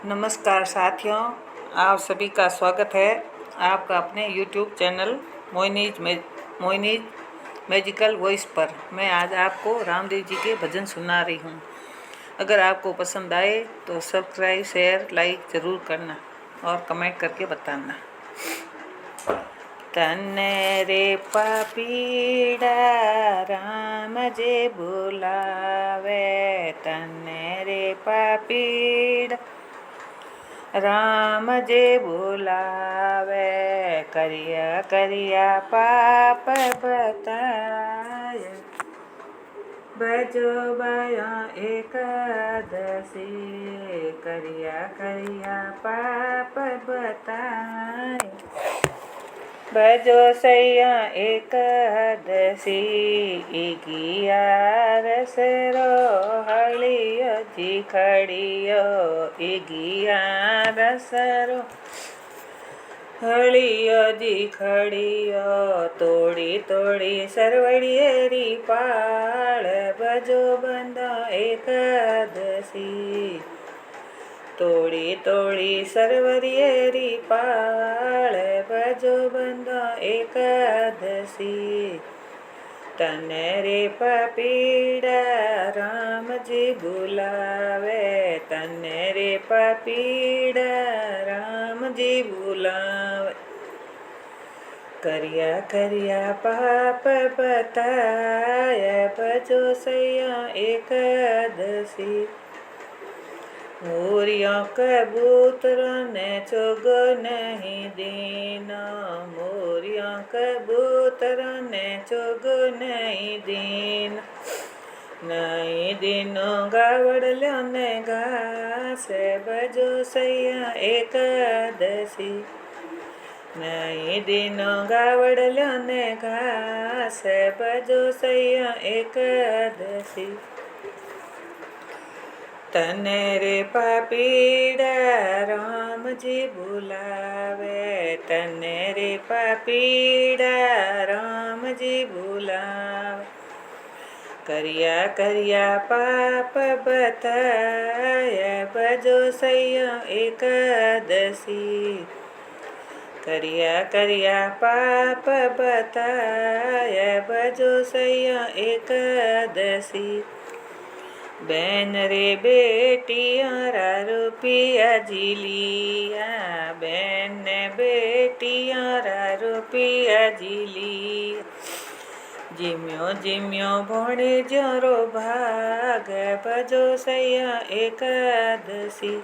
नमस्कार साथियों, आप सभी का स्वागत है आपका अपने YouTube चैनल मोइनीज मैजिकल वॉइस पर। मैं आज आपको रामदेव जी के भजन सुना रही हूँ। अगर आपको पसंद आए तो सब्सक्राइब, शेयर, लाइक ज़रूर करना और कमेंट करके बताना। तन्ने रे पापीड़ा राम जे बुलावे, तन्ने रे पापीड़ा राम जे बुलावे, करिया करिया पाप बताय, बजो बया एकादशी, करिया करिया पाप बताय, बजो सैया एकादशी, 11 हलियो जी खड़ियो, 11 हलियो जी खड़ियो, तोड़ी तोड़ी सरवड़ियेरी पाळ, बजो बंदा एकादशी, तोड़ी तोड़ी सरवरियेरी पाळ, बजो बंदा एकादशी, तन्ने रे पापीड़ा राम जी बुलावे, तन्ने रे पापीड़ा राम जी बुलावे, करिया करिया पाप बताय, बजो सैया एकादशी, मोरियों कबूतर ने चुग नहीं दीना, मोरियों कबूतर ने चुग नहीं दीन, नहीं दिनो गावड़ल्यों ने घास, बजो सैया एकादशी, नहीं दिनो गावड़ल्यों ने घास, बजो सैया एकादशी, तन्ने रे पापीड़ा राम जी बुलावे, तन्ने रे पापीड़ा राम जी बुलावे, करिया करिया पाप बताय, बजो सैया एकादशी, करिया करिया पाप बताय, बजो सैया एकादशी, बैन रे बेटिया रुपया जिलिया, बैन बेटिया रुपया जिलिया, जिम्यो जिम्यो भोणे जरो भाग, बजो सैया एकादशी,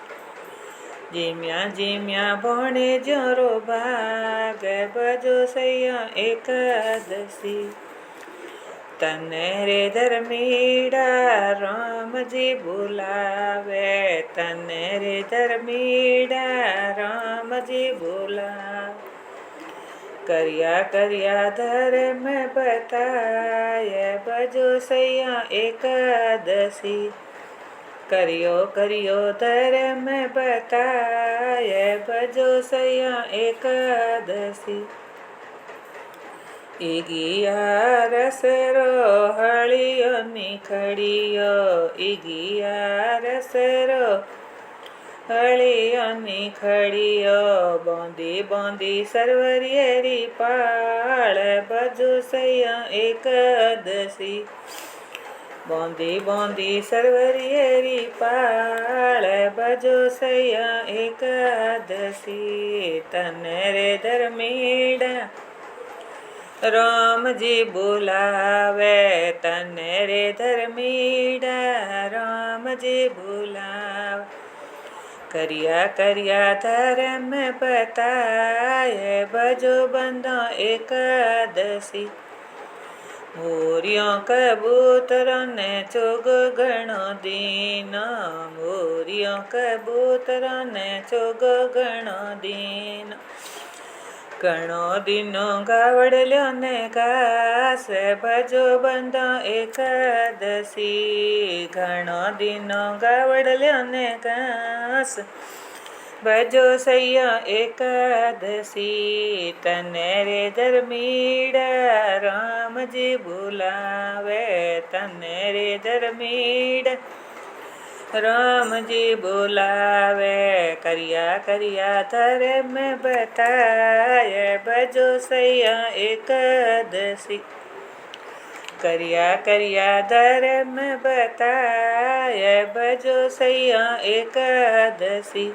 जिम्या जिम्या भोणे जरो भाग, बजो सैया एकादशी, तन्ने रे धर्मीड़ा राम जी बुलावे, तन्ने रे धर्मीड़ा राम जी बुलावे, करिया करिया धर्म बताय, बजो सैया एकादशी, करियो करियो धर्म बताय, बजो सैया एकादशी, 11 हलियो निखड़ियो, 11 हलियो निखड़ियो, बोंदी बोंदी सरवरियेरी पाळ, बजो सैया एकादशी, बोंदी बोंदी सरवरियेरी पाळ, बजो सैया एकादशी, तन्ने रे धर्मीड़ा राम जी बुलावे, तन्ने रे धर्मीड़ा राम जी बुलावे, करिया करिया धर्म बताय, बजो बंदा एकादशी, मोरियों कबूतर ने चुग गणो दीना, मोरियों कबूतर ने चुग गणो दीना, घणो दिनो गावड़ल्यो ने घास, भजो बंदा एकादशी, घणो दिनो गावड़ल्यो ने घास, भजो सैया एकादशी, तन्ने रे धर्मीड़ा राम जी बुलावे, तन्ने रे धर्मीड़ा राम जी बुलावे करिया करिया धर्म बताए बजो सैया एकदशी। करिया करिया धर्म बताए बजो सैया एकदशी।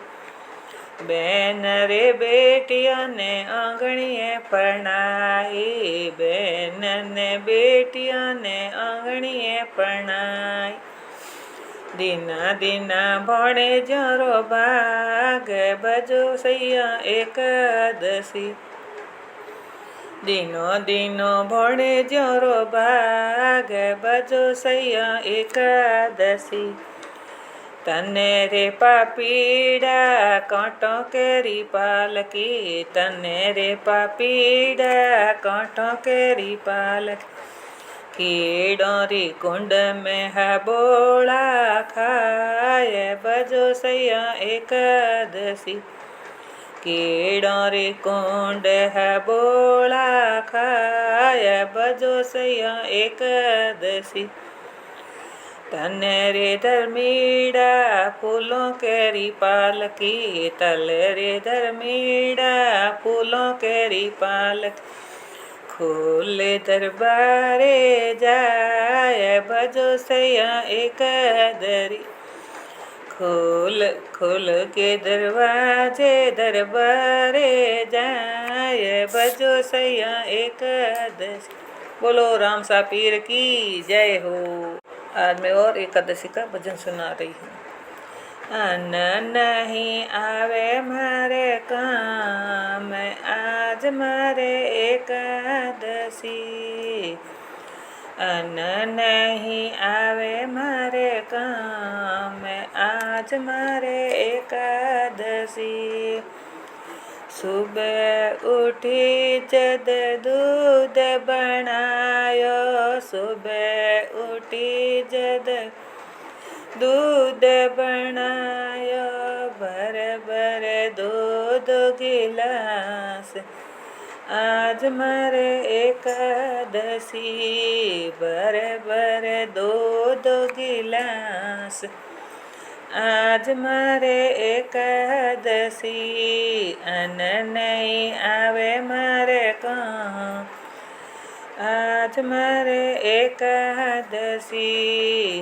बेन रे बेटिया ने आंगणीए परणाई बेन ने बेटिया ने आंगणीए परणाई। दीना दीना भणे जरो भाग बजो सैया एकदशी। दिनो दिनो भणे जरो भाग बजो सैया एकदशी। तने रे पापीड़ा कांटों केरी पालकी तने रे पापीड़ा कांटों केरी पालकी। कीड़ों री कुंड में है बोला खाए बजो सैया एकदशी। कीड़ों री कुंड है बोला खाए बजो सैया एकदशी। तने रे धर्मीड़ा फूलों केरी पालकी तले रे धर्मीड़ा फूलों केरी पालकी। खोले दरबारे जाए बजो सैया एकदरी। खोल खोल के दरवाजे दरबारे जाए बजो सैया एकदशी। बोलो राम सा पीर की जय हो। आज मैं और एकादशी का भजन सुना रही हूँ। अन्न नहीं आवे मारे काम आज मारे एकादशी। अन्न नहीं आवे मारे काम आज मारे एकादशी। सुबह उठी जद दूध बनायो सुबह उठी जद दूध बनायो भर भर दूध गिलास आज मारे एकादशी। भर भर दूध गिलास आज मारे एकादशी। अन्न नहीं आवे मारे काम आज मारे एकादशी।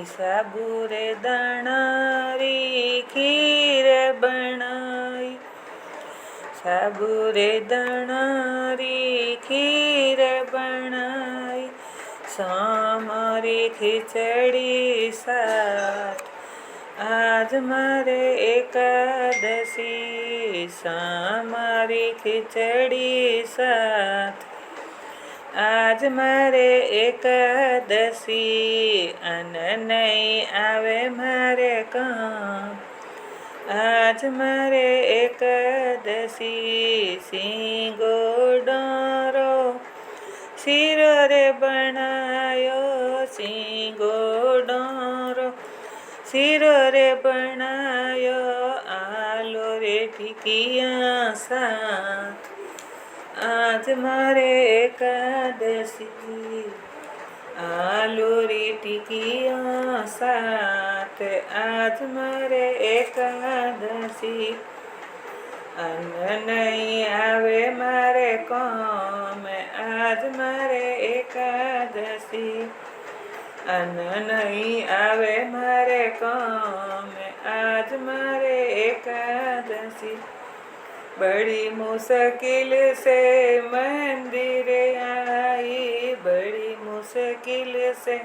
साबुरे दाणारी खीर बनाई साबुरे दाणारी खीर बनाई। सामरी खिचड़ी साथ आज मारे एकादशी। सामरी खिचड़ी साथ आज मारे एकादशी। अन्न नहीं आवे मारे काम आज मारे एकादशी। सींगो डारो सिरो रे बनायो सींगो डारो सिरो रे बनायो। आलू रे टिकिया साथ आज मारे एकादशी। आलू री टिकिया साथ आज मारे एकादशी। अन्न नहीं आवे मारे काम आज मारे एकादशी। अन्न नहीं आवे मारे काम आज मारे एकादशी। बड़ी मुश्किल से मंदिर आई बड़ी मुश्किल से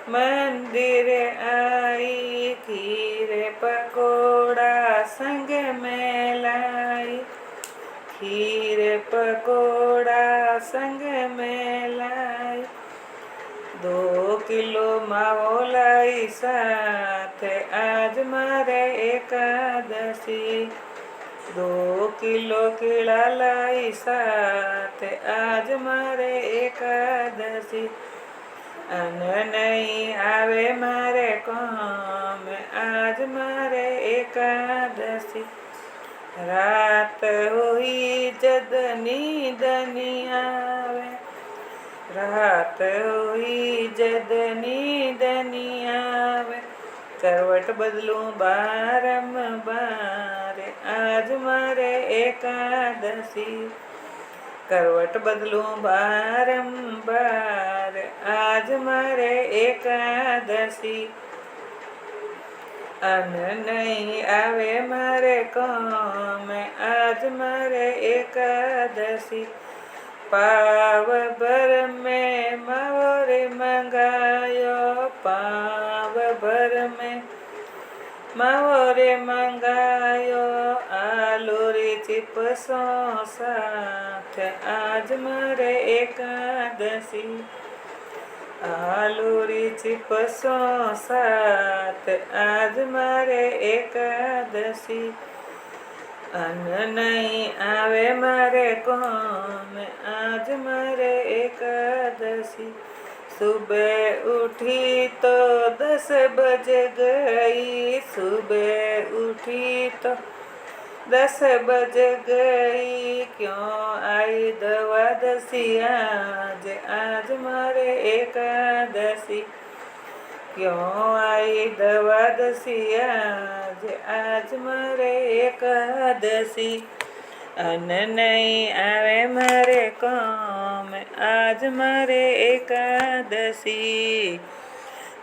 मंदिर आई। खीर पकोड़ा संग में लाई खीर पकोड़ा संग में लाई। 2 किलो मावो लाई साथ आज मारे एकादशी। 2 किलो केला लाई साथ आज मारे एकादशी। अन्न नहीं आवे मारे काम आज मारे एकादशी। रात हुई जद नींद नहीं आवे रात हुई जद नींद नहीं आवे। करवट बदलूं बारंबार, आज मारे एकादशी। करवट बदलूं बारंबार, आज मारे एकादशी। अन नहीं आवे मारे काम, आज मारे एकादशी। पाव भर में माવો रे मंगायो, पाव भर में माવો रे मंगायो। आलू रे चिप्सो साथ, आज मारे एकादशी। आलू री चिप्सो साथ, आज मारे एकादशी। अन नहीं आवे मारे काम, आज मारे एकादशी। सुबह उठी तो 10 बज गई, सुबह उठी तो 10 बज गई। क्यों आई द्वादशी आज, आज मारे एकादशी। क्यों आई द्वादशी आज, आज मारे एकादशी। अन नहीं आवे मारे काम, आज मारे एकादशी।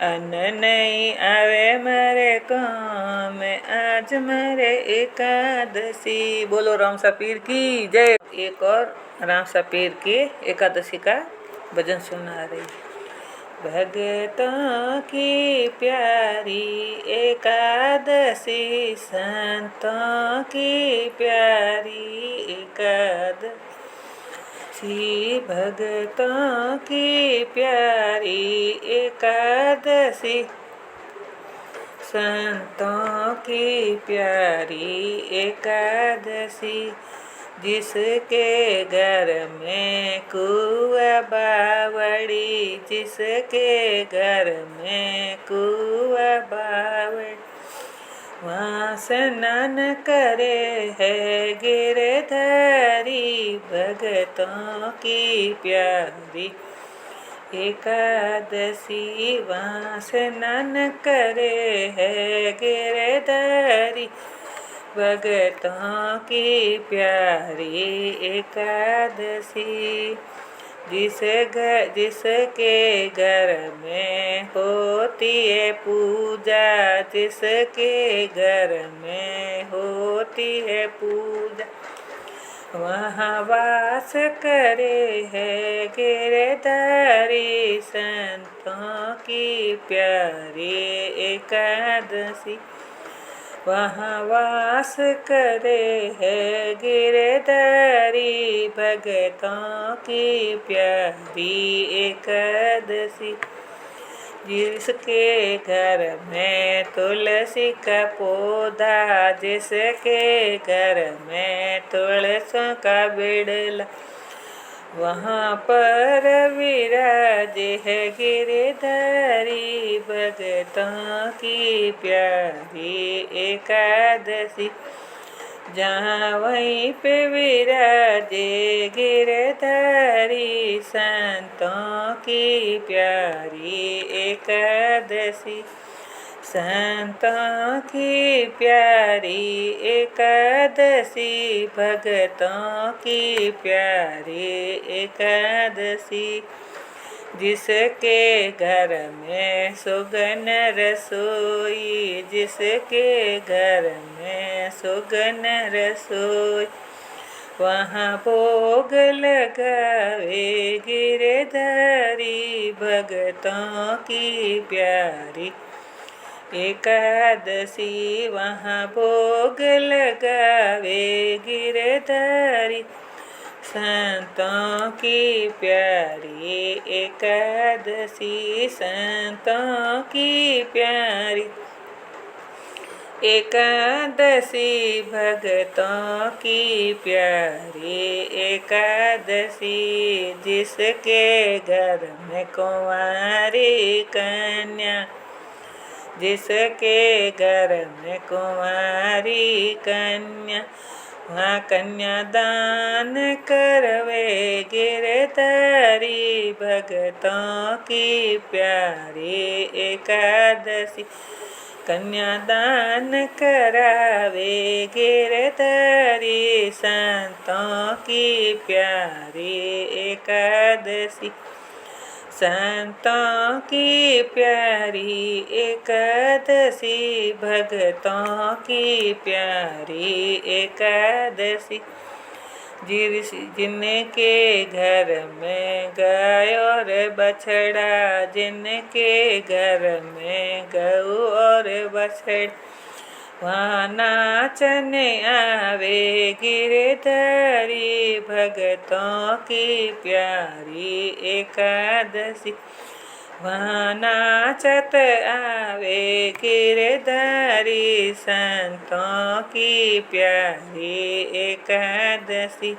अन नहीं आवे मारे काम, आज मारे एकादशी। बोलो रामसा पीर की जय। एक और रामसा पीर की एकादशी का भजन सुना रही। भगतों की प्यारी एकादशी, संतों की प्यारी एकादशी। भगतों की प्यारी एकादशी, संतों की प्यारी एकादशी। जिसके घर में कुआ बावड़ी, जिसके घर में कुआ बावड़ी, वहाँ स्नान करे है गिरधारी। भगतों की प्यारी एकादशी, वहाँ स्नान करे है गिरधारी। भगतों की प्यारी एकादशी। जिसके घर में होती है पूजा, जिसके घर में होती है पूजा, वहाँ वास करे है गिरधारी। संतों की प्यारी एकादशी, वहाँ वास करे है गिरधारी। भगतों की प्यारी एकादशी। जिसके घर में तुलसी का पौधा, जिसके घर में तुलसी का बिड़ला, वहाँ पर विराजे है गिरधारी। भगतों की प्यारी एकादशी, जहाँ वहीं पे विराजे गिरधारी। संतों की प्यारी एकादशी, संतों की प्यारी एकादशी। भगतों की प्यारी एकादशी। जिसके घर में सुगन रसोई, जिसके घर में सुगन रसोई, वहाँ भोग लगावे गिरधारी। भगतों की प्यारी एकादशी, वहाँ भोग लगावे गिरधारी। संतों की प्यारी एकादशी, संतों की प्यारी एकादशी। भगतों की प्यारी एकादशी। जिसके घर में कुंवारी कन्या, जिसके घर में कुंवारी कन्या, वहाँ कन्यादान करवे गिरधारी। भगतों की प्यारी एकादशी, कन्यादान करावे गिरधरी, संतों की प्यारी एकादशी। संतों की प्यारी एकादशी, भक्तों की प्यारी एकादशी। जिनके घर में गाय और बछड़ा, जिनके घर में गऊ और बछड़ा, वहाँ नाचने आवे गिरधरी, भक्तों की प्यारी एकादशी। वहाँ नाचत आवे गिरधरी, संतों की प्यारी एकादशी।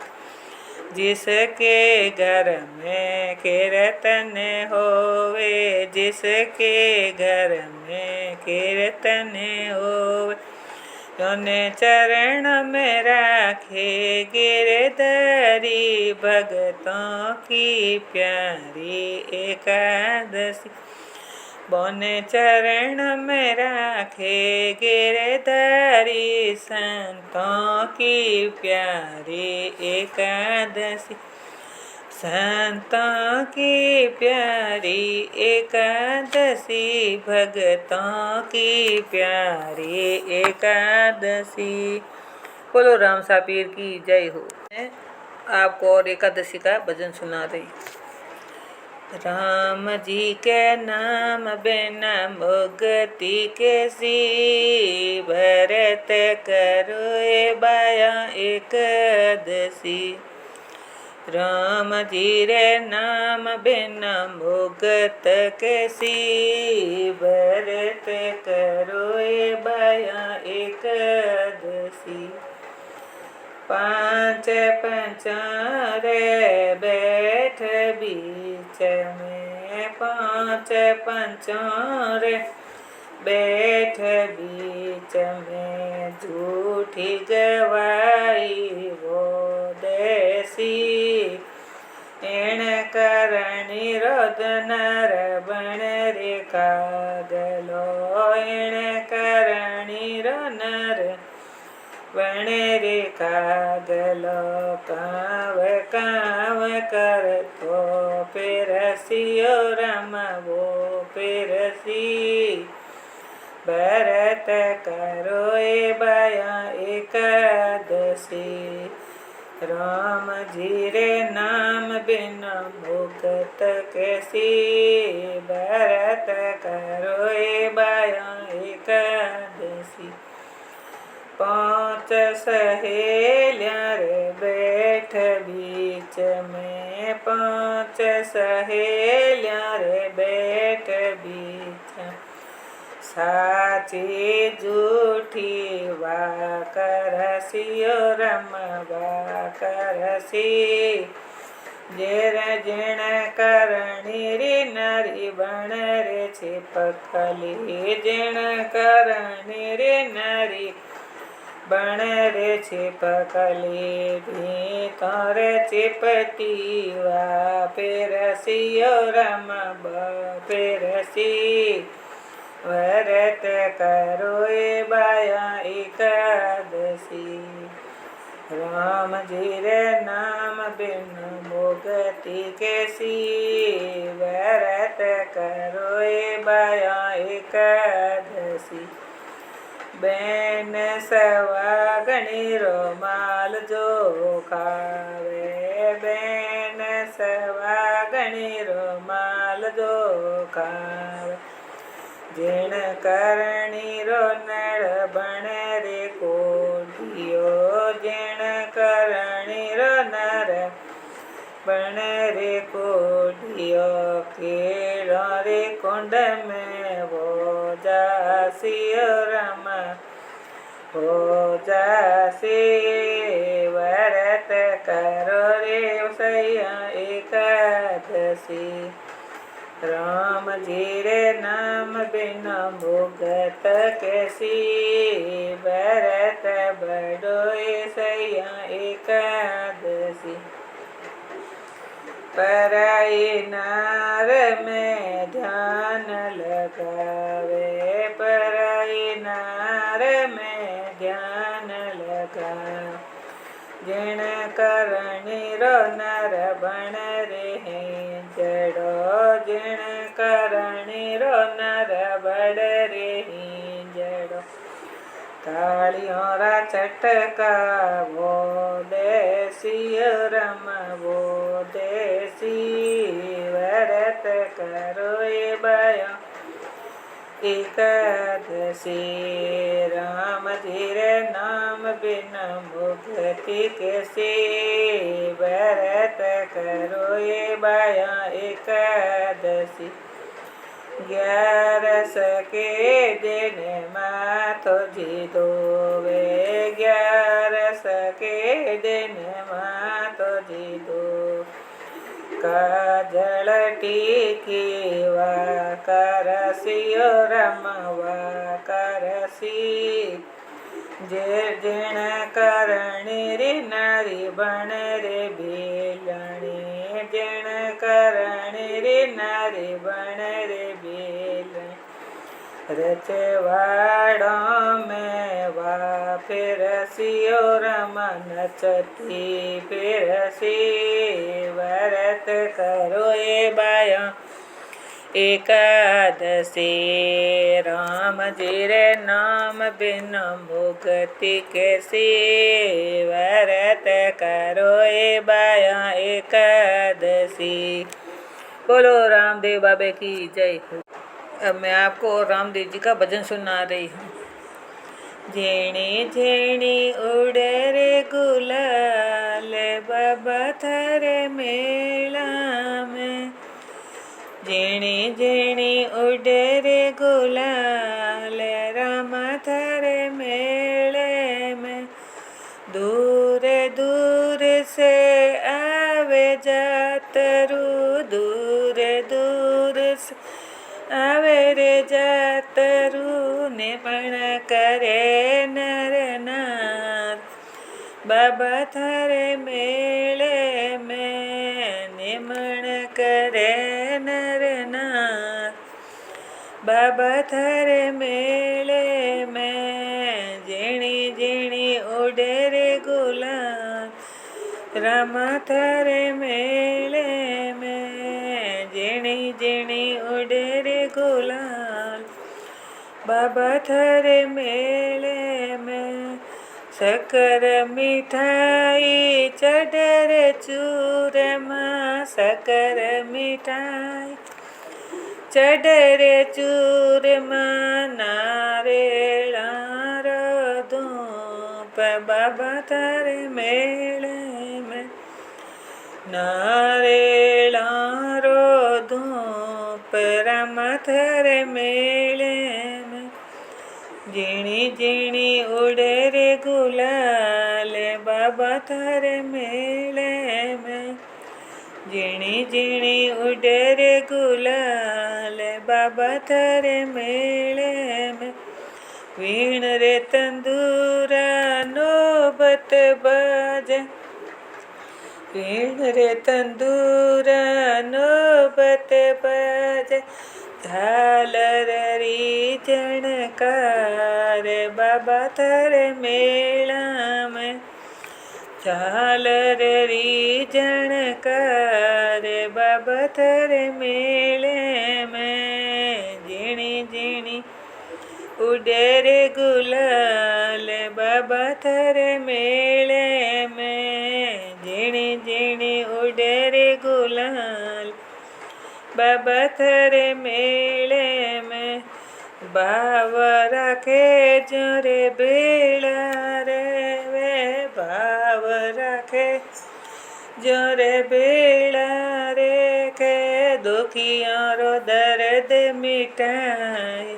जिसके घर में कीर्तन होवे, जिसके घर में कीर्तन होवे, उन्हें चरण में राखे गिरधरी, भक्तों की प्यारी एकादशी। बोने चरण में राखे गिरधरी, संतों की प्यारी एकादशी। संतों की प्यारी एकादशी, भक्तों की प्यारी एकादशी। बोलो राम सापीर की जय हो। मैं आपको और एकादशी का भजन सुना रही। राम जी के नाम बिना मुक्ति कैसी, भरत करो बाया एकादशी। राम जी रे नाम बिना मुक्त कैसी, भरत करो बाया एकादशी। पांच पंचारे बैठ बीच में, पांच पंचारे बैठ बीच में, झूठी गवाई वो देसी। एण करणी रोद नर बण रे कागलो, एण करणी रो नर बण रे कागलो। काव काव करतो पेरसियो रमवो पेरसी, भरत करो बाया एकादशी। राम जी रे नाम बिना मुक्त कैसी, भरत करो बाया एकादशी। पांच सहेलियाँ रे बैठ बीच में, पांच सहेलियाँ रे बैठ बीच में, साची झूठी वाकरसियो रमवा करसी। जेर जिण करणी री नारी बण रे छिपकली, जिण करणी रे नारी बण रे छिपकली। भीतर चिपटी वा पेरसियो रमब पेरसी, व्रत करो बाया एकादशी। राम जी रे नाम बिन मुक्ति कैसी, व्रत करो बाया एकादशी। बैन सवागणी रोमाल जो खावे, बैन सवागणी रोमाल जो खावे, जिण करणी रो नड़ बण रे कोढ़ियो, जिण करणी रो नर बण रे कोढ़ियो। केड़ो रे कुंड में वो जासियो रम हो जासी, व्रत करो रे सैया एकादशी। राम जी रे नाम बिना मुक्त कैसी, भरत बड़ो सैया एकादशी। पराई नार में ध्यान लगावे, पराई नार में ध्यान लगा। जिण करणी रो नर बण रे जड़ो। जिण करणी रो नर बड़ रे जड़ो। तालियों रा चटका वो देसी रम वो देसी। व्रत करो ए बाया एकादशी। राम जी रे नाम बिन मुक्ति कैसी। व्रत करो ए बाया एकादशी। 11 के दिन माथो जी धोवे। 11 के दिन माथो जी धो। काजल टीकी वा करसियो रमवा करसी। जे जिण करणी रे नारी बण रे बेलणी। जिण करणी रे नारी बण रे बेलणी। रचवाड़ों में वा फिरसियो रमा नचती फिरसी। व्रत करो ए बाया एकादशी। राम जी रे नाम बिन मुक्ति कैसी। व्रत करो ए बाया एकादशी। बोलो रामदेव बाबे की जय हो। अब मैं आपको रामदेव जी का भजन सुना रही हूँ। झेणी झेणी उड़े रे गुलाल बाबा थारे मेला में। झेणी झेणी उड़े रे गुलाल रामा थारे मेले में। दूर दूर से आवे जातरू दूर दूर से आवे रे जातरू। निमण करे नर नार बाबा थारे मेले में। निमण करे नर नार बाबा थारे मेले में। झेणी झेणी उड़े रे गुलाल रामा थारे मेले में। झेणी झेणी उड़े रे गुलाल बाबा थारे मेले में। शक्कर मिठाई चढ़े चूरमा। शक्कर मिठाई चढ़े चूरमा। नारियला रो धूप बाबा थारे मेले में। नारियला रो धूप रामा थारे मेले में। झेणी झेणी उड़े रे गुलाल बाबा थारे मेले में। झेणी झेणी उड़े रे गुलाल बाबा थारे मेले में। वीण रे तंदूरा नौबत बाजे। वीण रे तंदूरा नौबत बाजे। झालर री झणकार बाबा थारे मेला में। झालर री झणकार बाबा थारे मेले में। झेणी झेणी उड़े रे गुलाल बाबा थारे मेले में। झेणी झेणी उड़े रे गुलाल बाबा थारे मेले में। भाव राखे जो रे बेला रे वे भाव राखे जो रे बेला रे के। दुखियों रो दर्द मिटाए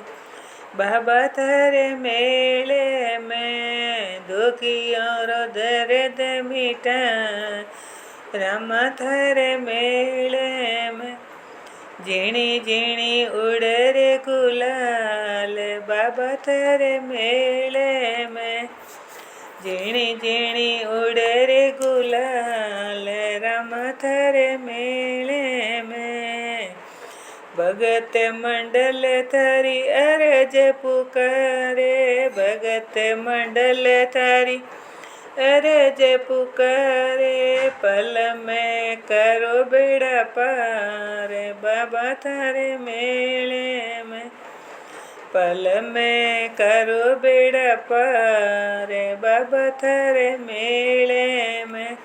बाबा थारे मेले में। दुखियों रो दर्द मिटाए रामा थारे मेले में। झेणी झेणी उड़े रे गुलाल बाबा थारे मेले में। झेणी झेणी उड़े रे गुलाल रामा थारे मेले में। भगत मंडल थारी अरज पुकारे, भगत मंडल थारी अरज पुकारे, पल में करो बेड़ा पार, बाबा थारे मेले में पल में करो बेड़ा पार, बाबा थारे मेले में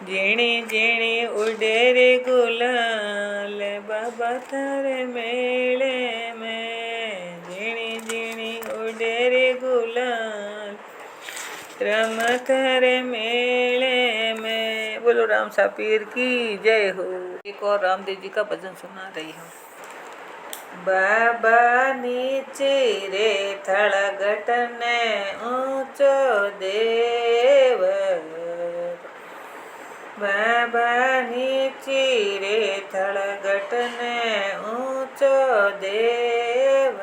झीणी झीणी उड़े रे गुलाल, बाबा थारे मेले में झीणी झीणी उड़े रे गुलाल, राम थारे मेले में। बोलो राम सा पीर की जय हो। एक और रामदेव जी का भजन सुना रही हूँ। बाबा नीचे रे थड़गट ने ऊंचो देव, बाबा नीचे रे थड़गट ने ऊंचो देव,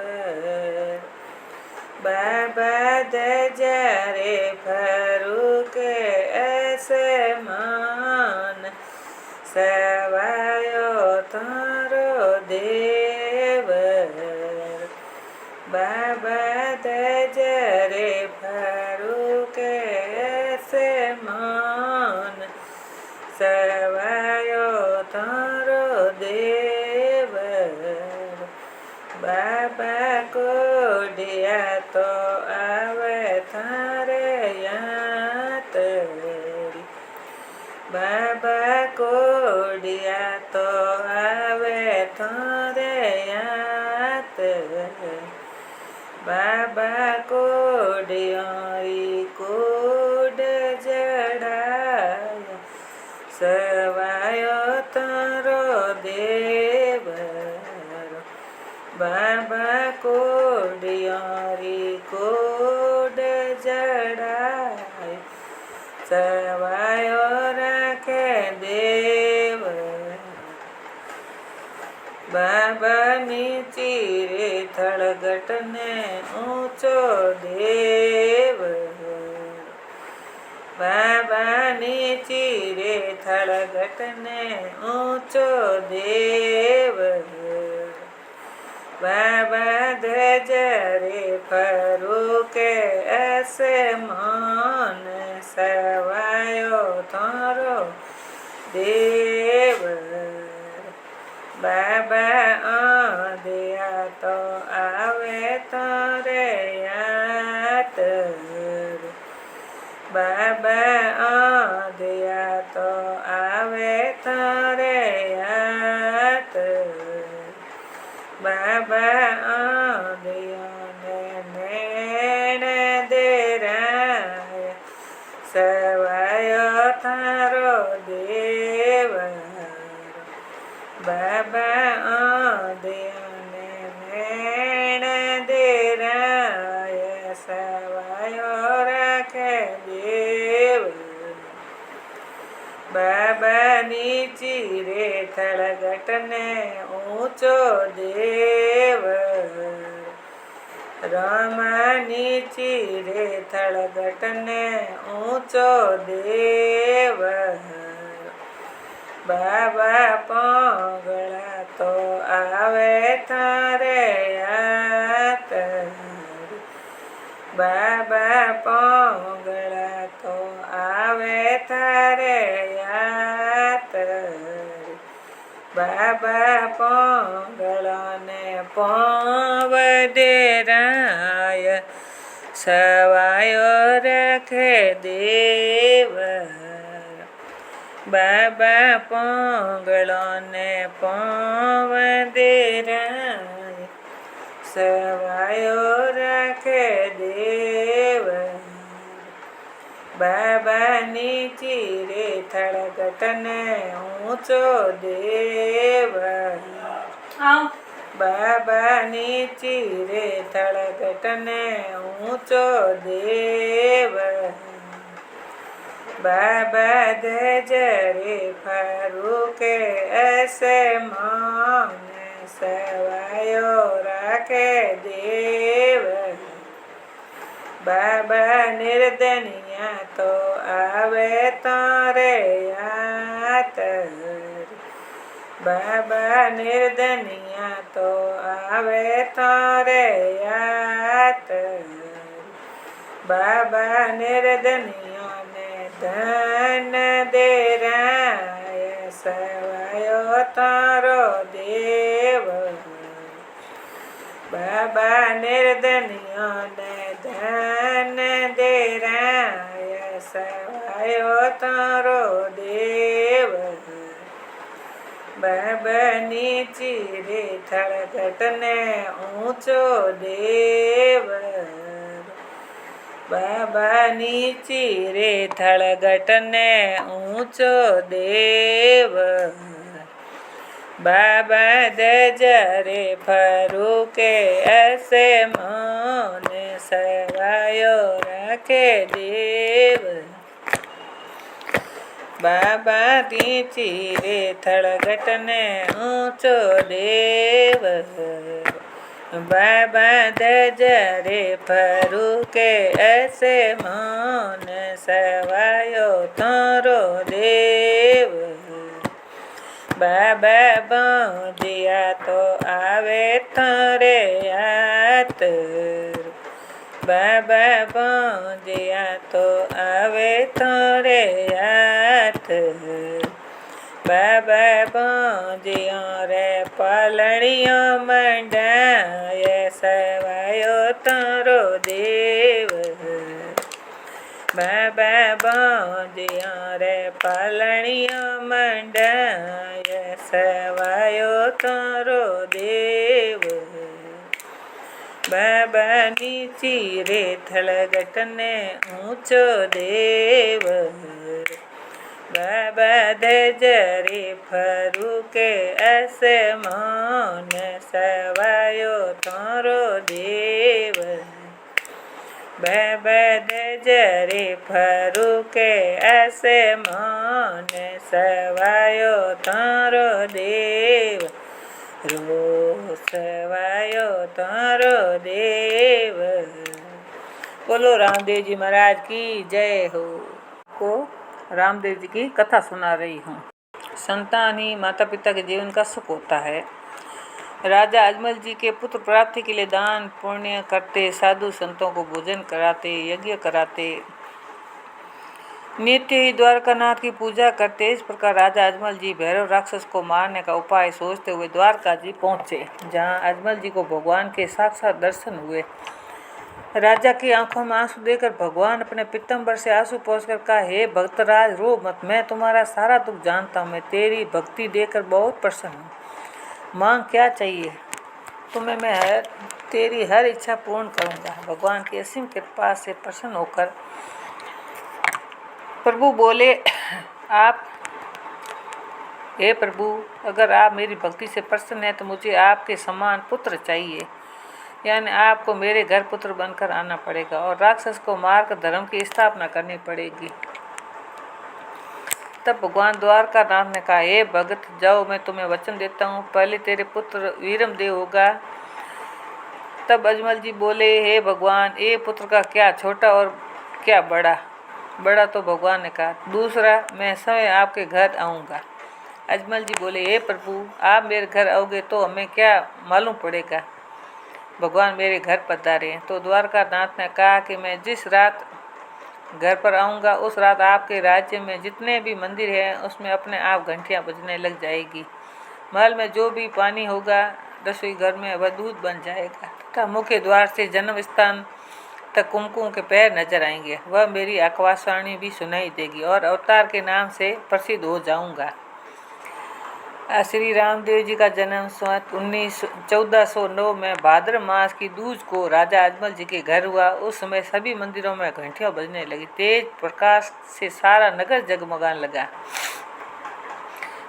बाबा दजा रे फरूक ऐसे मान, सवायो तारो देव, बाबा दजा रे फरूक ऐसे मान, सवायो तारो देव, बाबा को दिया तो आवे थारे याद, बाबा को दिया तो आवे थारे याद, बाबा को दियारी कोड जड़ाया, सवायो तारो देव, बाबा को दियारी कोड जड़ाय, सवायो रखे देव, बाबा नीची रे थड़गट ने ऊंचो देव, बाबा नीची रे थड़गट ने ऊंचो देव, बाबा धजा रे फरूक ऐसे मान, सवायो तारो देव, बाबा दिया तो आवे तारे याद, बाबा दिया तो आवे तारे याद, बाबा दिया नैण देराय, सवायो थारो देव, बाबा दिया नैण देराय, सवायो रखे देव, बाबा नीची रे थड़गट ने ऊंचो देव, रामा नीची रे थड़गट ने ऊंचो देव, बाबा पोंगला तो आवे थारे याद, बाबा पोंगला तो आवे थारे याद, बाबा पोंगला ने पोंव डेराय, सवायो रखे देव, बाबा पोंगलो ने पोंव डेराय, सवायो रखे देव, बाबा नीची रे थड़गट ने ऊंचो देव, बाबा नीची रे थड़गट ने ऊंचो देव, बाबा धजा रे फरूक ऐसे मान, सवायो राखे देव, बाबा निर्धनिया तो आवे तारे याद, बाबा निर्धनिया तो आवे थारे याद। बाबा निर्धनिया ने धन दे राय सवायो थारो देव। बाबा निर्धनिया ने धन दे राय सवायो थारो देव। बाबा नीची रे थड़गटने ऊंचो देव। बाबा नीची रे थड़गटने ऊंचो देव। बाबा दजरे फरूके ऐसे मन सवायो रखे देव। बाबा नीची रे थड़गटने ऊंचो देव। बाबा दजरे फरूके ऐसे मन सवायो थारो देव। बाबा बांधिया तो आवे थारे याद। बाबा बांधिया तो आवे थारे याद। बाबा बांधिया रे पालणिया मंडाय सवायो थारो देव। बाबा बांधिया रे पालणिया मंडाय सवायो थारो देव। बाबा नीची रे थड़गटने ऊंचो देव। बाबा दजरे फरूके ऐसे मन सवायो थारो देव। बाबा दजरे फरूके ऐसे मन सवायो थारो देव। रो सवायो थारो देव। बोलो रामदेव जी महाराज की जय हो। को रामदेव जी की कथा सुना रही हूँ। संतान ही माता पिता के जीवन का सुख होता है। राजा अजमल जी के पुत्र प्राप्ति के लिए दान पुण्य करते, साधु संतों को भोजन कराते, यज्ञ कराते, नित्य ही द्वारकानाथ की पूजा करते। इस प्रकार राजा अजमल जी भैरव राक्षस को मारने का उपाय सोचते हुए द्वारका जी पहुँचे, जहाँ अजमल जी को भगवान के साक्षात दर्शन हुए। राजा की आंखों में आंसू देकर भगवान अपने पीतम्बर से आंसू पोंछकर कहा, हे भक्तराज रो मत, मैं तुम्हारा सारा दुख जानता हूँ। मैं तेरी भक्ति देकर बहुत प्रसन्न हूँ। मांग क्या चाहिए, तुम्हें मैं तेरी हर इच्छा पूर्ण करूँगा। भगवान की असीम कृपा से प्रसन्न होकर प्रभु बोले, आप हे प्रभु, अगर आप मेरी भक्ति से प्रसन्न हैं तो मुझे आपके समान पुत्र चाहिए, यानी आपको मेरे घर पुत्र बनकर आना पड़ेगा और राक्षस को मारकर धर्म की स्थापना करनी पड़ेगी। तब भगवान द्वारकानाथ ने कहा, हे भगत, जाओ, मैं तुम्हें वचन देता हूँ, पहले तेरे पुत्र वीरमदेव होगा। तब अजमल जी बोले, हे भगवान, ये पुत्र का क्या छोटा और क्या बड़ा? बड़ा तो भगवान ने कहा, दूसरा मैं स्वयं आपके घर आऊँगा। अजमल जी बोले, हे प्रभु, आप मेरे घर आओगे तो हमें क्या मालूम पड़ेगा, भगवान मेरे घर पधारे हैं। तो द्वारकानाथ ने कहा कि मैं जिस रात घर पर आऊँगा उस रात आपके राज्य में जितने भी मंदिर हैं उसमें अपने आप घंटियाँ बजने लग जाएगी। महल में जो भी पानी होगा रसोई घर में वह दूध बन जाएगा तथा मुख्य द्वार से जन्म स्थान तक कुमकुम के पैर नजर आएंगे। वह मेरी आकाशवाणी भी सुनाई देगी और अवतार के नाम से प्रसिद्ध हो जाऊंगा। श्री रामदेव जी का जन्म संवत 1409 में भाद्र मास की दूज को राजा अजमल जी के घर हुआ। उस समय सभी मंदिरों में घंटियां बजने लगी। तेज प्रकाश से सारा नगर जगमगाने लगा।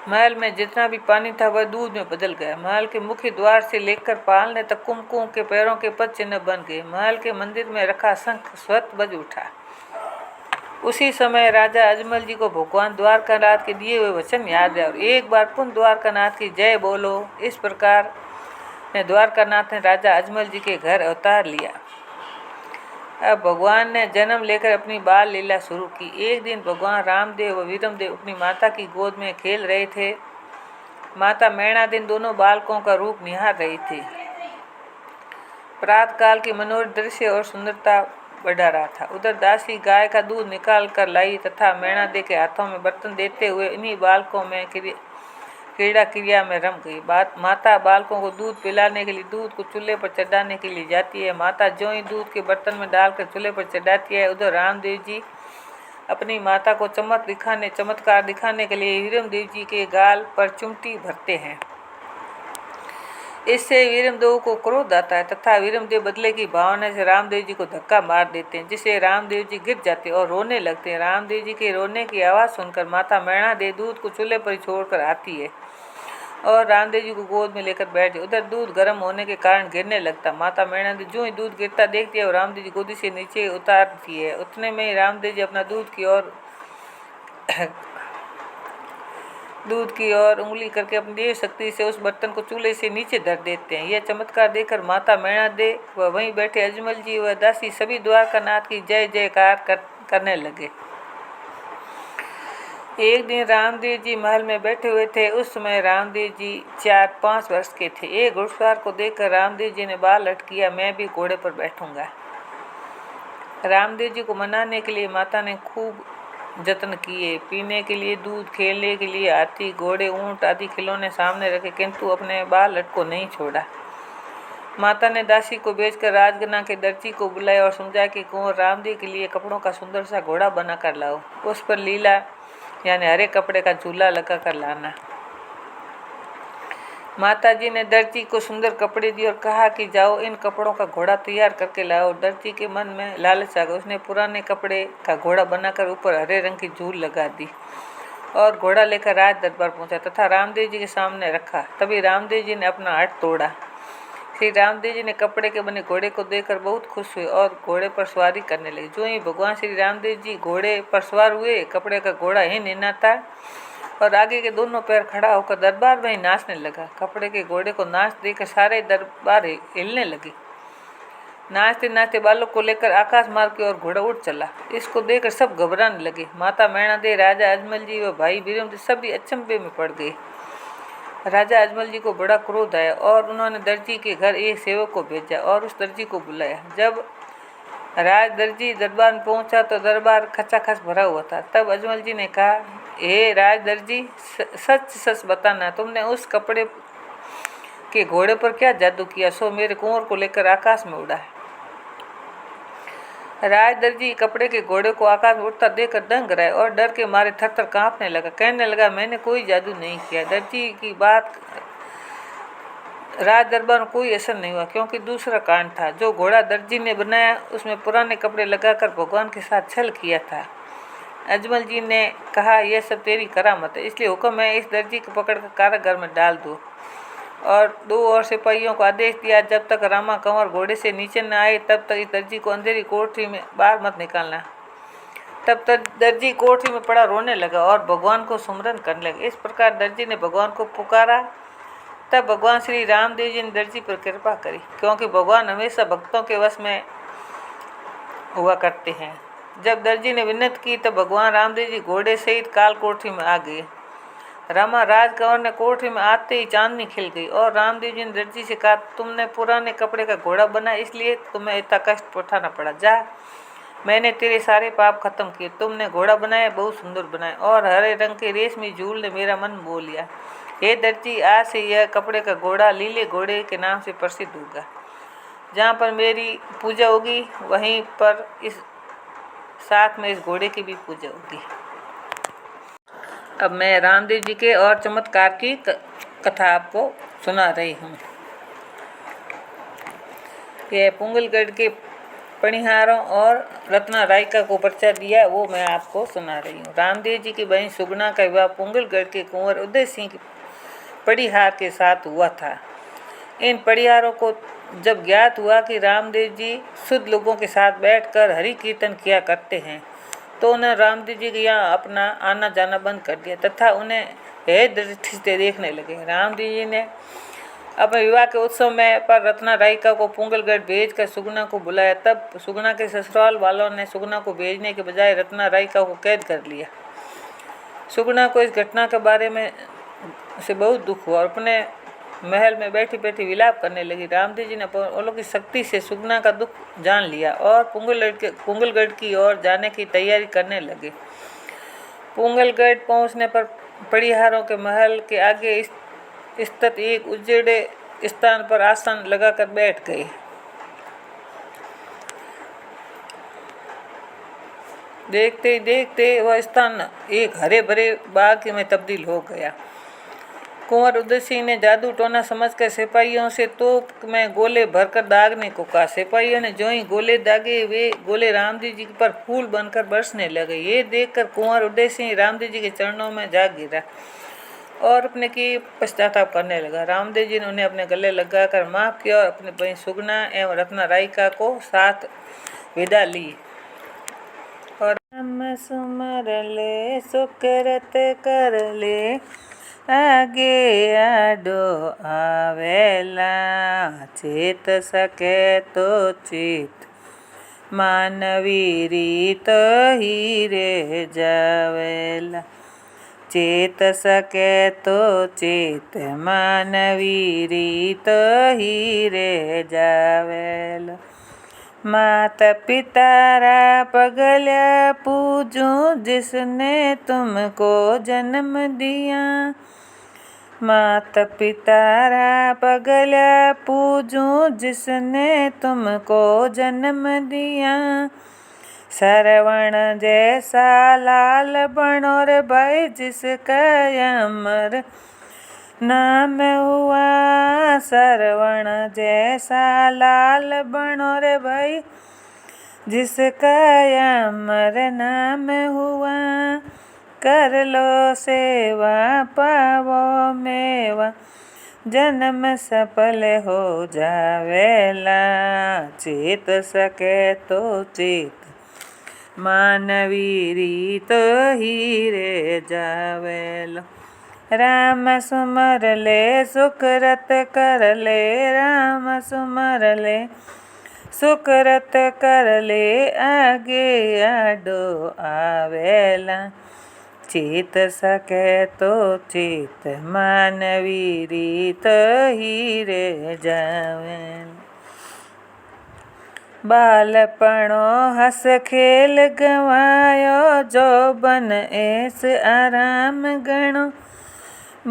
महल में जितना भी पानी था वह दूध में बदल गया। महल के मुख्य द्वार से लेकर पालने तक कुमकुम के पैरों के पद चिन्ह बन गए। महल के मंदिर में रखा शंख स्वत बज उठा। उसी समय राजा अजमल जी को भगवान द्वारकानाथ के दिए हुए वचन याद है और एक बार पुनः द्वारकानाथ की जय बोलो। इस प्रकार द्वारकानाथ ने राजा अजमल जी के घर अवतार लिया। अब भगवान ने जन्म लेकर अपनी बाल लीला शुरू की। एक दिन भगवान रामदेव व वीरमदेव अपनी माता की गोद में खेल रहे थे। माता मैणा दिन दोनों बालकों का रूप निहार रही थी। प्रातःकाल की मनोहर दृश्य और सुंदरता बढ़ा रहा था। उधर दासी गाय का दूध निकाल कर लाई तथा मैणा दे के हाथों में बर्तन देते हुए इन्हीं बालकों में क्रीड़ा क्रिया में रम गई। माता बालकों को दूध पिलाने के लिए दूध को चूल्हे पर चढ़ाने के लिए जाती है। माता ज्यों ही दूध के बर्तन में डालकर चूल्हे पर चढ़ाती है, उधर रामदेव जी अपनी माता को चमत्कार दिखाने के लिए वीरमदेव जी के गाल पर चिमटी भरते हैं। इससे वीरमदेव को क्रोध आता है तथा वीरमदेव बदले की भावना से रामदेव जी को धक्का मार देते हैं, जिससे रामदेव जी गिर जाते हैं और रोने लगते हैं। रामदेव जी के रोने की आवाज़ सुनकर माता मैणा दे दूध को चूल्हे पर छोड़कर आती है और रामदेव जी को गोद में लेकर बैठ जाए। उधर दूध गर्म होने के कारण गिरने लगता। माता मैणा दे जो ही दूध गिरता देखती है और रामदेव जी गोदी से नीचे उतारती है। उतने में ही रामदेव जी अपना दूध की ओर उंगली करके अपनी देव शक्ति से उस बर्तन को चूल्हे से नीचे धर देते हैं। यह चमत्कार देखकर माता मैणा दे व वहीं बैठे अजमल जी व दासी सभी द्वारकानाथ की जय जयकार करने लगे। एक दिन रामदेव जी महल में बैठे हुए थे। उस समय रामदेव जी 4-5 वर्ष के थे। एक घुड़सवार को देखकर रामदेव जी ने बाल लटकिया, मैं भी घोड़े पर बैठूंगा। रामदेव जी को मनाने के लिए माता ने खूब जतन किए। पीने के लिए दूध, खेलने के लिए हाथी, घोड़े, ऊंट आदि खिलौने सामने रखे, किंतु अपने बाल लटको नहीं छोड़ा। माता ने दासी को भेजकर राजगना के दर्जी को बुलाया और समझाया कि कुंवर रामदेव के लिए कपड़ों का सुंदर सा घोड़ा बना कर लाओ, उस पर लीला यानी हरे कपड़े का झूला लगा कर लाना। माताजी ने दर्जी को सुंदर कपड़े दिए और कहा कि जाओ इन कपड़ों का घोड़ा तैयार करके लाओ। दर्जी के मन में लालच आ गया। उसने पुराने कपड़े का घोड़ा बनाकर ऊपर हरे रंग की झूल लगा दी और घोड़ा लेकर राज दरबार पहुंचा तथा रामदेव जी के सामने रखा। तभी रामदेव जी ने अपना हठ तोड़ा। श्री रामदेव जी ने कपड़े के बने घोड़े को देखकर बहुत खुश हुए और घोड़े पर सवारी करने लगे। जो ही भगवान श्री रामदेव जी घोड़े पर सवार हुए, कपड़े का घोड़ा ही निन्नाता और आगे के दोनों पैर खड़ा होकर दरबार में ही नाचने लगा। कपड़े के घोड़े को नाच देकर सारे दरबार हिलने लगे। नाचते नाचते बालक को लेकर आकाश मार्ग की ओर घोड़ा उड़ चला। इसको देखकर सब घबराने लगे। माता मैणा दे, राजा अजमल जी व भाई वीरमदेव सभी अचंभे में पड़ गए। राजा अजमल जी को बड़ा क्रोध आया और उन्होंने दर्जी के घर एक सेवक को भेजा और उस दर्जी को बुलाया। जब राज दर्जी दरबार में पहुंचा तो दरबार खचाखच भरा हुआ था। तब अजमल जी ने कहा, हे राज दर्जी, सच सच बताना, तुमने उस कपड़े के घोड़े पर क्या जादू किया सो मेरे कुंवर को लेकर आकाश में उड़ा है। राज दर्जी कपड़े के घोड़े को आकाश में उड़ता देखकर दंग रहा और डर के मारे थर-थर कांपने लगा। कहने लगा, मैंने कोई जादू नहीं किया। दर्जी की बात राज दरबार में कोई असर नहीं हुआ, क्योंकि दूसरा कांड था। जो घोड़ा दर्जी ने बनाया उसमें पुराने कपड़े लगाकर भगवान के साथ छल किया था। अजमल जी ने कहा, यह सब तेरी करामत है, इसलिए हुक्म है इस दर्जी को पकड़कर कारागार में डाल दो। और 2 और सिपाहियों को आदेश दिया, जब तक रामा कंवर घोड़े से नीचे न आए तब तक इस दर्जी को अंधेरी कोठरी में बाहर मत निकालना। तब तक दर्जी कोठरी में पड़ा रोने लगा और भगवान को सुमरन करने लगा। इस प्रकार दर्जी ने भगवान को पुकारा। तब भगवान श्री रामदेव जी ने दर्जी पर कृपा करी, क्योंकि भगवान हमेशा भक्तों के वश में हुआ करते हैं। जब दर्जी ने विनती की तब भगवान रामदेव जी घोड़े सहित काल कोठरी में आ गए। रामा राजकंवर ने कोठरी में आते ही चांदनी खिल गई और रामदेव जी ने दर्जी से कहा, तुमने पुराने कपड़े का घोड़ा बनाया, इसलिए तुम्हें इतना कष्ट उठाना पड़ा। जा, मैंने तेरे सारे पाप खत्म किए। तुमने घोड़ा बनाया, बहुत सुंदर बनाया और हरे रंग के रेशमी झूल ने मेरा मन मोह लिया। हे दर्जी, आज से यह कपड़े का घोड़ा लीले घोड़े के नाम से प्रसिद्ध होगा। जहाँ पर मेरी पूजा होगी वहीं पर इस साथ में इस घोड़े की भी पूजा होगी। अब मैं रामदेव जी के और चमत्कार की कथा आपको सुना रही हूँ। यह पुंगलगढ़ के पणिहारों और रत्ना रायका को परिचय दिया, वो मैं आपको सुना रही हूँ। रामदेव जी की बहन सुगना का विवाह पुंगलगढ़ के कुंवर उदय सिंह की पड़िहार के साथ हुआ था। इन पड़िहारों को जब ज्ञात हुआ कि रामदेव जी शुद्ध लोगों के साथ बैठकर हरि कीर्तन किया करते हैं, तो उन्हें रामदेव जी के यहाँ अपना आना जाना बंद कर दिया तथा उन्हें हे दृष्टि से देखने लगे। रामदेव जी ने अपने विवाह के उत्सव में पर रत्ना रायका को पुंगलगढ़ भेजकर सुगना को बुलाया। तब सुगना के ससुराल वालों ने सुगना को भेजने के बजाय रत्ना रायका को कैद कर लिया। सुगना को इस घटना के बारे में से बहुत दुख हुआ और अपने महल में बैठी बैठी विलाप करने लगी। रामदेव जी ने अलौकिक शक्ति से सुगना का दुख जान लिया और पुंगलगढ़ की ओर जाने की तैयारी करने लगे। पुंगलगढ़ पहुंचने पर पड़िहारों के महल के आगे स्थित एक उजड़े स्थान पर आसन लगाकर बैठ गए। देखते ही देखते वह स्थान एक हरे भरे बाग में तब्दील हो गया। कुंवर उदय सिंह ने जादू टोना समझकर सिपाहियों से तोप में गोले भरकर दागने को कहा। सिपाहियों ने जो ही गोले दागे वे गोले रामदेव जी पर फूल बनकर बरसने लगे। ये देखकर कुंवर उदय सिंह रामदेव जी के चरणों में जा गिरा और अपने की पश्चाताप करने लगा। रामदेव जी ने उन्हें अपने गले लगाकर माफ किया और अपनी बहन सुगना एवं रत्ना रायका को साथ विदा ली। और राम सुमर ले सुकरत कर ले आगे आडो आवेला चेत सके तो चित मानवी रीत ही रे जावेला चेत सके तो चित मानवी रीत ही रे जावेला मात पितारा पगल्या पूजूं जिसने तुमको जन्म दिया मात पितारा पगल्या पूजूं जिसने तुमको जन्म दिया श्रवण जैसा लाल बनो रे भाई जिसका अमर नाम हुआ श्रवण जैसा लाल बनो रे भाई जिसका अमर नाम हुआ कर लो सेवा पावो मेवा जन्म सफल हो जावेला चेत सके तो चित मानवी रीत ही रे जावेला राम सुमर ले सुकरत कर ले राम सुमर ले सुकरत कर ले आगे आडो आवेला चित सके तो चित मानवी रीत ही रे जावेला बालपणो हस खेल गवायो जोबन ऐस आराम गणो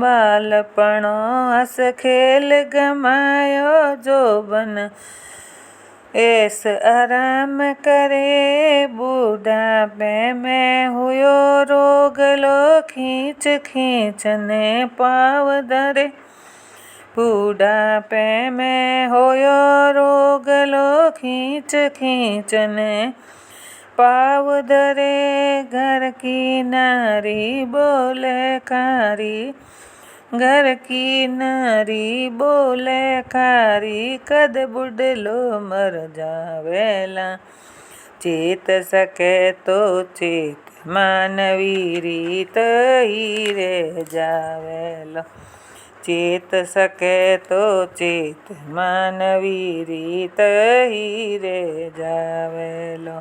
बालपणो हस खेल गमायो जोबन ऐस आराम करे बूढ़ापे में हुयो रोग लो खींच खींचने पाव धरे बूढ़ापे में होयो रोग लो खींच खींचने पाव धरे घर की नारी बोले खारी घर की नारी बोले खारी कद बुढ़लो मर जावेला चेत सके तो चित मानवी रीत ही रे जावेला चेत सके तो चित मानवी रीत ही रे जावेला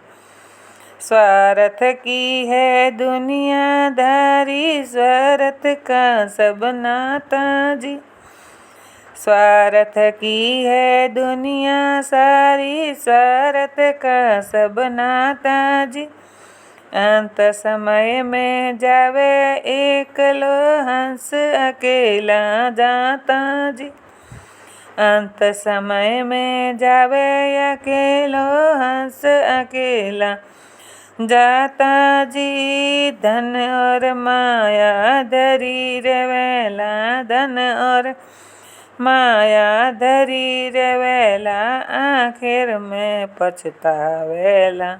स्वार्थ की है दुनियादारी स्वार्थ का सब नाता जी स्वार्थ की है दुनिया सारी स्वार्थ का सब नाता जी अंत समय में जावे एकलो हंस अकेला जाता जी अंत समय में जावे अकेलो हंस अकेला जाता जी धन और माया धरी रेवेला धन और माया धरी रेवेला आखिर में पछतावेला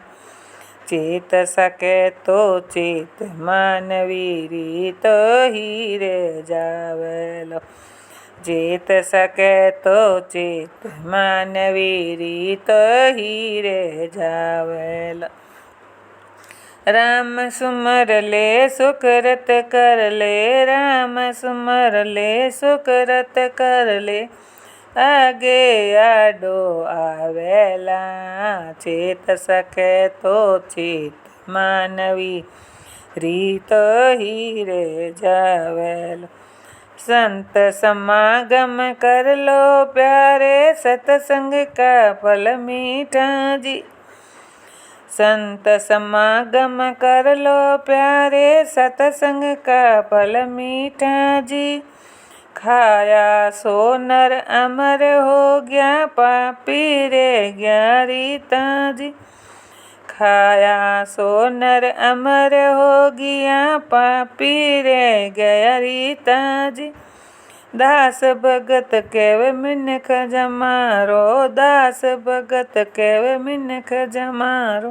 चेत सके तो चित मानवी रीत ही रे जावेला चेत सके तो चित मानवी रीत ही रे जावेला राम सुमर ले सुकरत कर ले राम सुमर ले सुकरत कर ले आगे आडो आवेला चेत सके तो चित मानवी रीत ही रे जावेला संत समागम कर लो प्यारे, सत्संग का फल मीठा जी। संत समागम कर लो प्यारे, सत्संग का फल मीठा जी। खाया सो नर अमर हो गया, पापी रे गया रीता जी। खाया सो नर अमर हो गया, पापी रे गया रीता जी। दास भगत केव मिनख जमारो, दास भगत केव मिनख जमारो।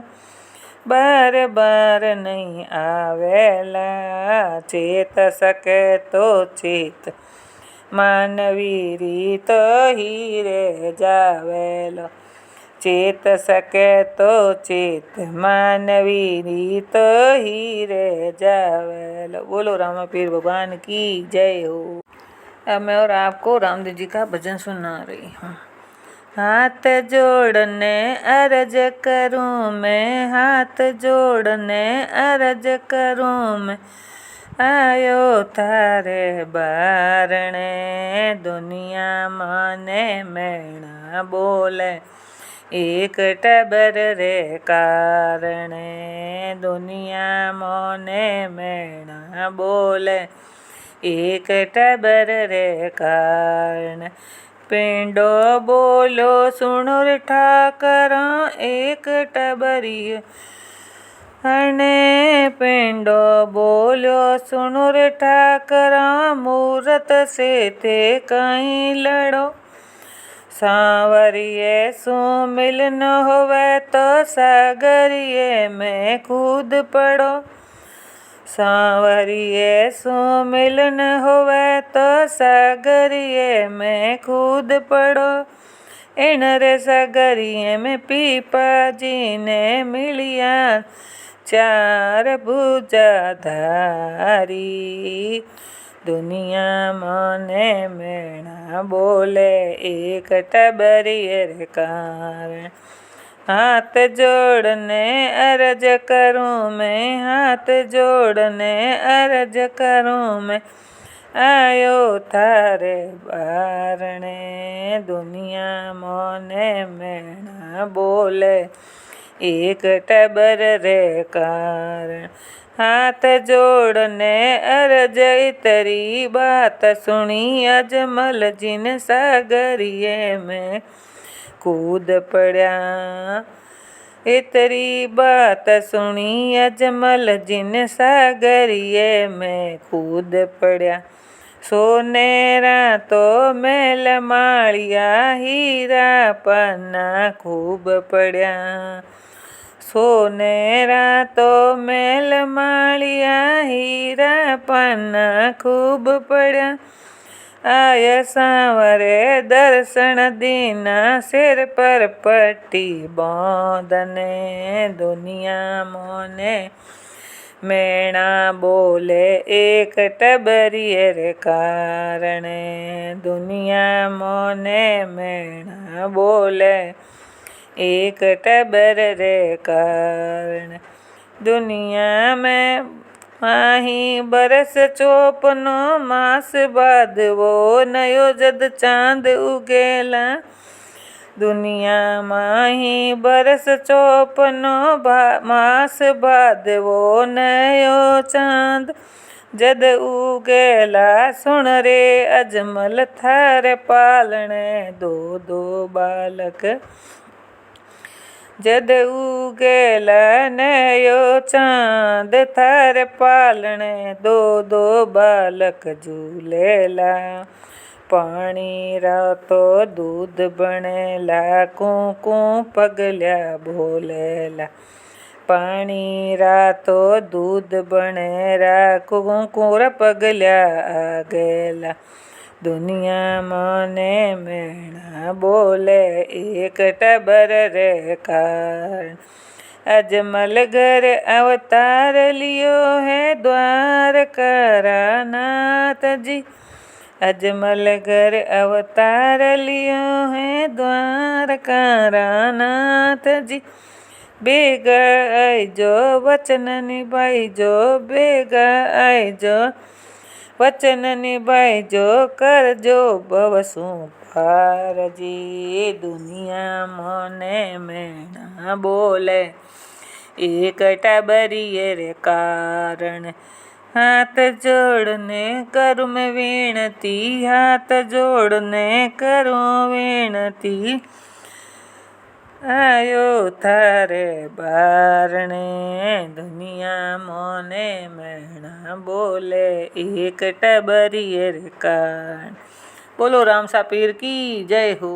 बार बार नहीं आवेला, चेत सके तो चेत मानवी रीत ही रे जावेलो। चेत सके तो चेत मानवी रीत ही रे जावेलो। बोलो रामा पीर भगवान की जय हो। अब मैं और आपको रामदेव जी का भजन सुना रही हूँ। हाथ जोड़ने अर्ज करूँ मैं, हाथ जोड़ने अर्ज करूँ मैं। आयो थारे बारणे, दुनिया माने मैणा बोले। एक टबर रे कारणे, दुनिया मोने मैणा बोले। एक टबर रे कारण, पिंडो बोलो सुनो रे ठाकर, एक टबरी अने पिंडो बोलो सुनो रे ठाकर, मूरत से थे कहीं लड़ो। सांवरिये सो मिलन होवे तो सागरिये में कूद पड़ो। सांवरिये सो मिलन होवे तो सागरिये में कूद पड़ो। इन रे सागरिये में पीपा जी ने मिलिया, चार भुजा धारी। दुनिया माने मैणा बोले, एक टबरिये रे कारण। हाथ जोड़ने अर्ज करूँ मैं, हाथ जोड़ने अर्ज करूँ मैं। आयो थारे बारणे, दुनिया मोने मैणा बोले। एक टबर रे कारण, हाथ जोड़ने अर्ज इतरी बात सुनी। अजमल जिन सागरिये में कूद पड़ा। इतरी बात सुनी अजमल जिन सागरिये में कूद पड़ा। सोनेरा तो मेल मालिया, हीरा पन्ना खूब पड़ा। सोनेरा तो मेल मालिया, हीरा पन्ना खूब पड़ा। आय सांवरे दर्शन दीना, सिर पर पट्टी बांधने। दुनिया मोने मैणा बोले, एक टबरिये रे कारणे। दुनिया मोने मैणा बोले, एक टबर रे कारण। दुनिया में माही बरस चौपनो मास बाद वो नयो जद चांद उगेला। दुनिया माही बरस चौपनो मास बाद वो नयो चांद जद उगेला। सुन रे अजमल थारे पालने दो दो बालक। जद उगेला नयो चांद थारे पालने दो दो बालक झूलेला। पाणी रा तो दूध बनेला, कूकू पगल्या बोलेला। पाणी रा तो दूध बनेरा, कूकू पगल्या आगेला। दुनिया मोने मैणा बोले, एक टबर रे कारण। अजमल घर अवतार लियो है, द्वारका नाथ जी। अजमल घर अवतार लियो है, द्वारका नाथ जी। बेगा आइजो वचन निभाइजो, बेगा आइजो વચન નિભાઈજો કરજો ભવ શું પારજી દુનિયા મને મેણા બોલે એક ટાબરીએ રે કારણ હાથ જોડને કરું મેં વિણતી હાથ જોડને કરું વિણતી આયો થારે બારણે દુનિયા મને મેણા બોલે એક ટાબરીએ રે કાન. બોલો રામસા પીર કી જય હો.